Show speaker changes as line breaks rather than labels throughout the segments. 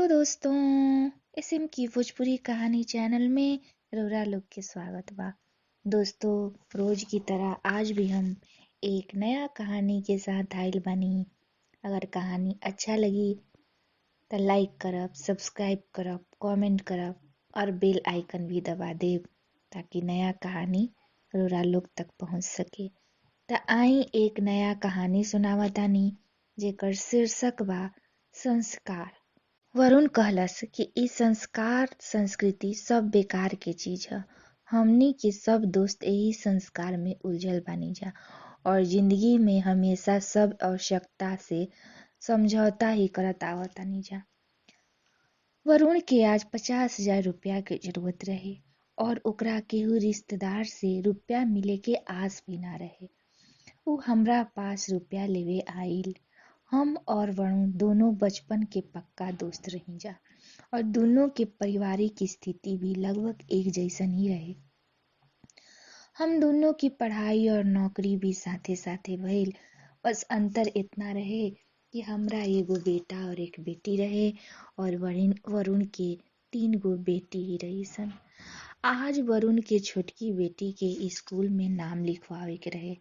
Hello दोस्तों। SM की भोजपुरी कहानी चैनल में रउरा लोग के स्वागत बा। दोस्तों, रोज की तरह आज भी हम एक नया कहानी के साथ आइल बानी। अगर कहानी अच्छा लगी तो लाइक करब, सब्सक्राइब करब, कमेंट करब और बेल आइकन भी दबा देब ताकि नया कहानी रउरा लोग तक पहुंच सके। त आई एक नया कहानी सुनावतानी जेकर शीर्षक बा संस्कार। वरुण कहलस कि ई संस्कार संस्कृति सब बेकार के चीज ह। हमनी के सब दोस्त यही संस्कार में उलझल बानी जा और जिंदगी में हमेशा सब आवश्यकता से समझौता ही करत आवतानी जा। वरुण के आज 50,000 रुपया के जरूरत रहे और ओकरा केहू रिश्तेदार से रुपया मिले के आस भी ना रहे। उ हमरा पास रुपया लेवे आइल। हम और वरुण दोनों बचपन के पक्का दोस्त रही जा और दोनों के पारिवारिक स्थिति भी लगभग एक जैसन ही रहे। हम दोनों की पढ़ाई और नौकरी भी साथे साथे भइल। बस अंतर इतना रहे कि हमरा एगो बेटा और एक बेटी रहे और वरुण के 3 गो बेटी ही रही सन। आज वरुण के छोटकी बेटी के स्कूल में नाम लिखवावे के रहे।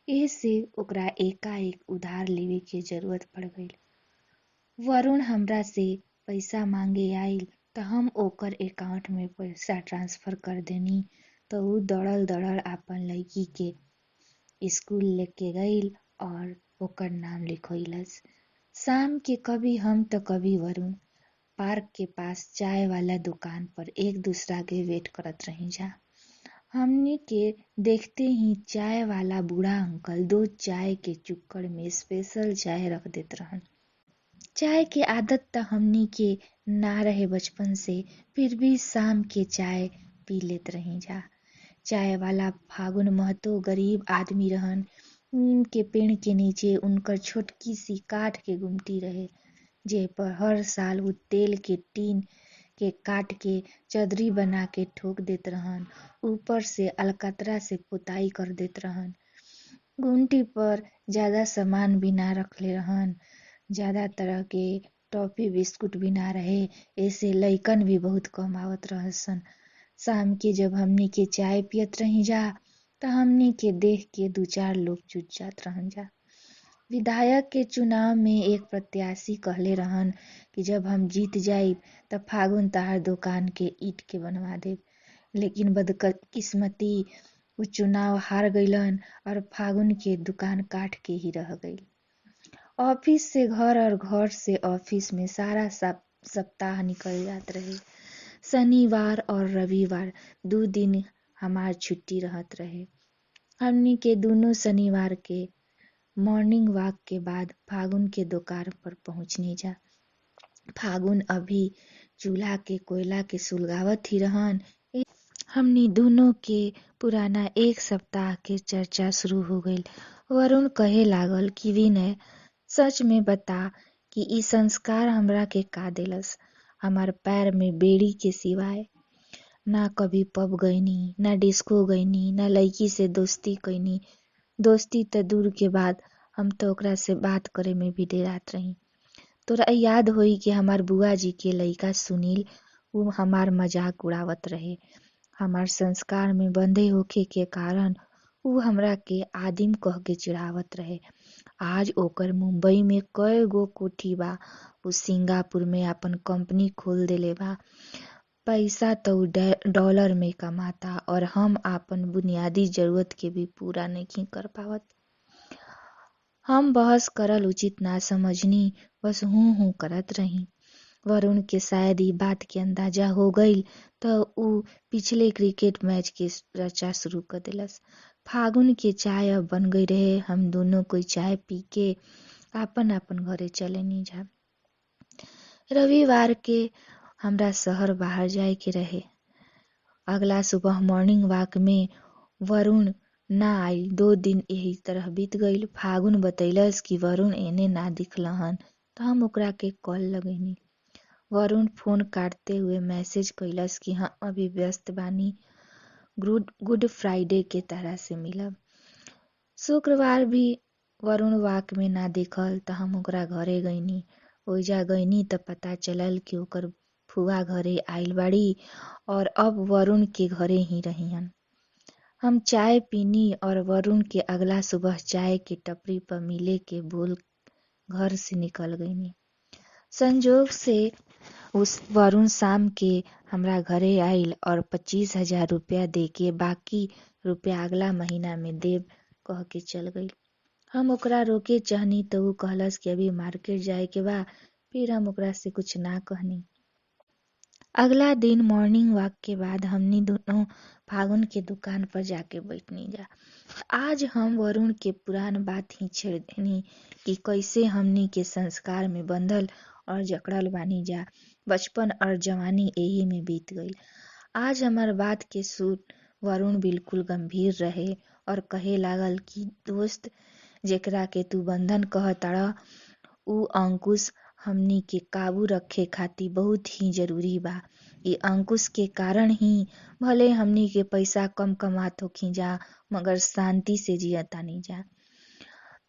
एसे ओकरा एकाएक उधार लेवे के जरूरत पड़ गईल। वरुण हमरा से पैसा मांगे आइल त हम ओकर अकाउंट में पैसा ट्रांसफर कर देनी तो उ दौड़ल दौड़ल आपन लड़की के स्कूल लेके गईल और ओकर नाम लिखवैलस। शाम के कभी हम तो कभी वरुण पार्क के पास चाय वाला दुकान पर एक दूसरा के वेट करत रही जा। हमनी के देखते ही चाय वाला बूढ़ा अंकल 2 चाय के चुक्कड़ में स्पेशल चाय रख देत रहन। चाय के आदत त हमनी के ना रहे बचपन से, फिर भी शाम के चाय पी लेत रही जा। चाय वाला फागुन महतो गरीब आदमी रहन। नीम के पेड़ के नीचे उनकर छोटकी सी काठ के गुमटी रहे जे पर हर साल उ तेल के टीन के काट के चदरी बना के ठोक देत रहन। ऊपर से अलकतरा से पुताई कर देत रहन। गुमटी पर ज्यादा सामान भी ना रखले रहन। ज्यादा तरह के टॉफी बिस्कुट भी ना रहे। ऐसे लइकन भी बहुत कम आवत रहसन। शाम के जब हमनी के चाय पियत रही जा त हमनी के देख के 2-4 लोग जुट जात रहन जा। विधायक के चुनाव में एक प्रत्याशी कहले रहन कि जब हम जीत जाइब त फागुन तहार दुकान के ईंट के बनवा देब। लेकिन बदकिस्मती उ चुनाव हार गईलन और फागुन के दुकान काठ के ही रह गईल। ऑफिस से घर और घर से ऑफिस में सारा सप्ताह निकल जात रहे। शनिवार और रविवार 2 दिन हमार छुट्टी रहत रहे। हमनी के दोनों शनिवार के मॉर्निंग वॉक के बाद फागुन के दुकान पर पहुंचनी जा। फागुन अभी चूल्हा के कोयला के सुलगावत ही रहन। हमनी दोनों के पुराना एक सप्ताह के चर्चा शुरू हो गईल। वरुण कहे लागल कि विनय, सच में बता कि ई संस्कार हमरा के का देलस। हमार पैर में बेड़ी के सिवाय ना कभी पब गईनी, ना डिस्को गईनी, ना लड़की से दोस्ती कईनी। दोस्ती त दूर के बाद हम तो ओकरा से बात करे में भी डेरात रही। तोरा याद होई कि हमार बुआ जी के लइका सुनील उ हमार मजाक उड़ावत रहे। हमार संस्कार में बंधे होखे के कारण उ हमरा के आदिम कह के चिढ़ावत रहे। आज ओकर मुंबई में कई गो कोठी बा। उ सिंगापुर में अपन कंपनी खोल देले बा। पैसा तो उ डॉलर में कमाता और हम आपन बुनियादी जरूरत के भी पूरा नहीं कर पावत। हम बहस करल उचित ना समझनी, बस हूं करत रही। वरुण के शायद ई बात के अंदाजा हो गईल तो उ पिछले क्रिकेट मैच के चर्चा शुरू कर देलस। फागुन के चाय अब बन गई रहे। हम दोनों कोई चाय पी के आपन आपन घरे चले नी जा। रविवार के हमरा शहर बाहर जाए के रहे। अगला सुबह मॉर्निंग वॉक में वरुण ना आइल। 2 दिन यही तरह बीत गईल। फागुन बतैलस कि वरुण एने ना दिखलहन तो हम ओकरा के कॉल लगैनी। वरुण फोन काटते हुए मैसेज कैलस कि हाँ अभी व्यस्त बानी, गुड फ्राइडे के तरह से मिलब। शुक्रवार भी वरुण वॉक में ना दिखल तो हम ओकरा घरे गईनी। ओइजा गईनी त पता चलल कि ओकर फुआ घरे आइल बाड़ी और अब वरुण के घरे ही रहिहन। हम चाय पीनी और वरुण के अगला सुबह चाय के टपरी पर मिले के बोल घर से निकल गईनी। संजोग से उस वरुण शाम के हमरा घरे आइल और 25,000 रुपया देके बाकी रुपया अगला महीना में देव कह के चल गई। हम ओकरा रोके चाहनी तो ऊ कहलस कि अभी मार्केट जाए के बा। फिर हम ओकरा से कुछ ना कहनी। अगला दिन मॉर्निंग वॉक के बाद हमनी दोनों फागुन के दुकान पर जाके बैठनी जा। आज हम वरुण के पुरान बात ही छेड़ देनी कि कैसे हमनी के संस्कार में बंधल और जकड़ल बानी जा। बचपन और जवानी यही में बीत गई। आज हमार बात के सुन वरुण बिल्कुल गंभीर रहे और कहे लागल कि दोस्त, जेकरा के तू बंधन कहताड़ ऊ अंकुश हमनी के काबू रखे खातिर बहुत ही जरूरी बा। ई अंकुश के कारण ही भले हमनी के पैसा कम कमात होखी जा मगर शांति से जियतानी जा।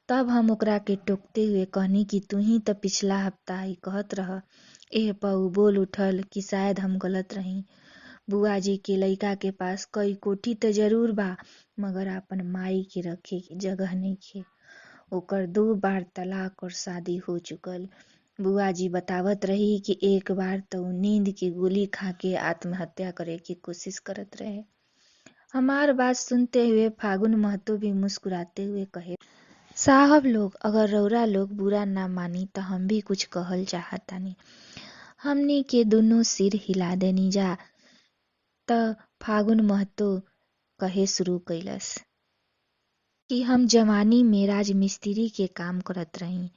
तब हम ओकरा के टोकते हुए कहनी कि तू ही तो पिछला हफ्ता ही कहत रह। एह पर ऊ बोल उठल कि शायद हम गलत रही। बुआ जी के लइका के पास कई कोठी तो जरूर बा मगर अपन माई के रखे के जगह नइखे। ओकर 2 बार तलाक और शादी हो चुकल। बुआ जी बतावत रही कि एक बार तो ऊ नींद की गोली खा के आत्महत्या करे की कोशिश करत रहे। हमार बात सुनते हुए फागुन महतो भी मुस्कुराते हुए कहे, साहब लोग, अगर रौरा लोग बुरा ना मानी तो हम भी कुछ कहल चाहतानी। हमनी के दोनों सिर हिला देनी जा। त फागुन महतो कहे शुरू कैलस कि हम जवानी में राजमिस्त्री के काम करत रही।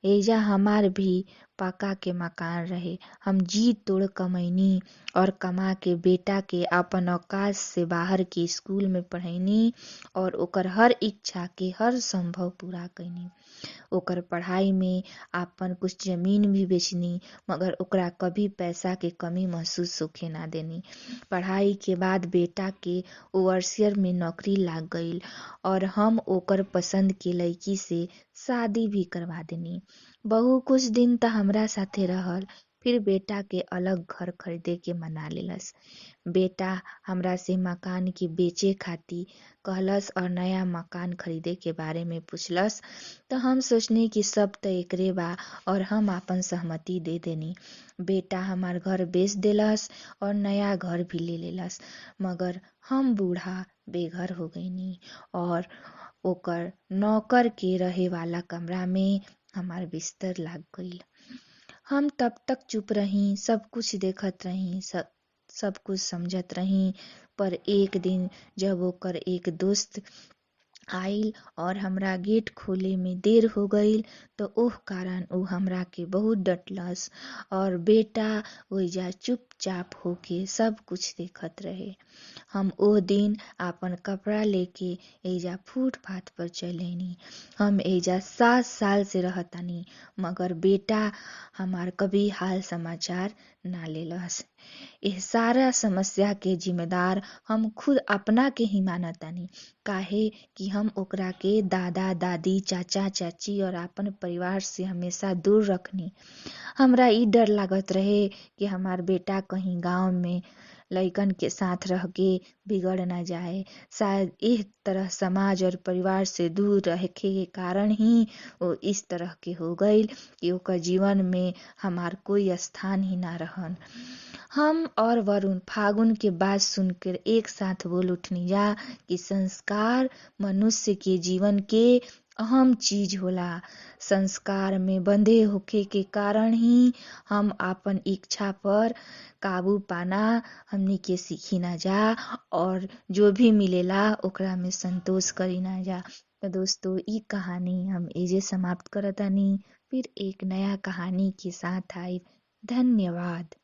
एजा हमार भी पक्का के मकान रहे। हम जी तोड़ कमैनी और कमा के बेटा के अपन औकात से बाहर के स्कूल में पढ़ैनी और ओकर हर इच्छा के हर संभव पूरा कैनी। ओकर पढ़ाई में आपन कुछ जमीन भी बेचनी मगर ओकरा कभी पैसा के कमी महसूस होखे ना देनी। पढ़ाई के बाद बेटा के ओवरसियर में नौकरी लाग गईल और हम ओकर पसंद के लड़की से शादी भी करवा देनी। बहू कुछ दिन त हमरा साथे रहल, फिर बेटा के अलग घर खरीदे के मना लेलस। बेटा हमरा से मकान के बेचे खातिर कहलस और नया मकान खरीदे के बारे में पूछलस। तो हम सोचनी कि सब तो एकरे बा और हम आपन सहमति दे देनी। बेटा हमार घर बेच देलस और नया घर भी ले लेलस मगर हम बूढ़ा बेघर हो गईनी और ओकर नौकर के रहे वाला कमरा में हमार बिस्तर लाग गईल। हम तब तक चुप रही, सब कुछ देखत रही, सब कुछ समझत रही। पर एक दिन जब ओकर एक दोस्त आइल और हमरा गेट खोले में देर हो गईल तो ओह कारण ऊ हमरा के बहुत डटलस और बेटा ओइजा चुपचाप होके सब कुछ देखत रहे। हम ओह दिन आपन कपड़ा लेके एजा फुटपाथ पर चलेनी। हम एजा 7 साल से रहतानी मगर बेटा हमार कभी हाल समाचार ना लेलस। एह सारा समस्या के जिम्मेदार हम खुद अपना के ही मानतानी। काहे कि हम ओकरा के दादा दादी चाचा चाची और अपन परिवार से हमेशा दूर रखनी। हमरा ई डर लागत रहे कि हमार बेटा कहीं गांव में लइकन के साथ रह के बिगड़ ना जाए। शायद इस तरह समाज और परिवार से दूर रहे के कारण ही वो इस तरह के हो गईल कि ओकर जीवन में हमार कोई स्थान ही ना रहन। हम और वरुण फागुन के बात सुनकर एक साथ बोल उठनी जा कि संस्कार मनुष्य के जीवन के अहम चीज होला। संस्कार में बंधे होखे के कारण ही हम आपन इच्छा पर काबू पाना हमनी के सीखी ना जा और जो भी मिलेला ओकरा में संतोष करी ना जा। तो दोस्तों, ई कहानी हम एजे समाप्त करतानी। फिर एक नया कहानी के साथ आई। धन्यवाद।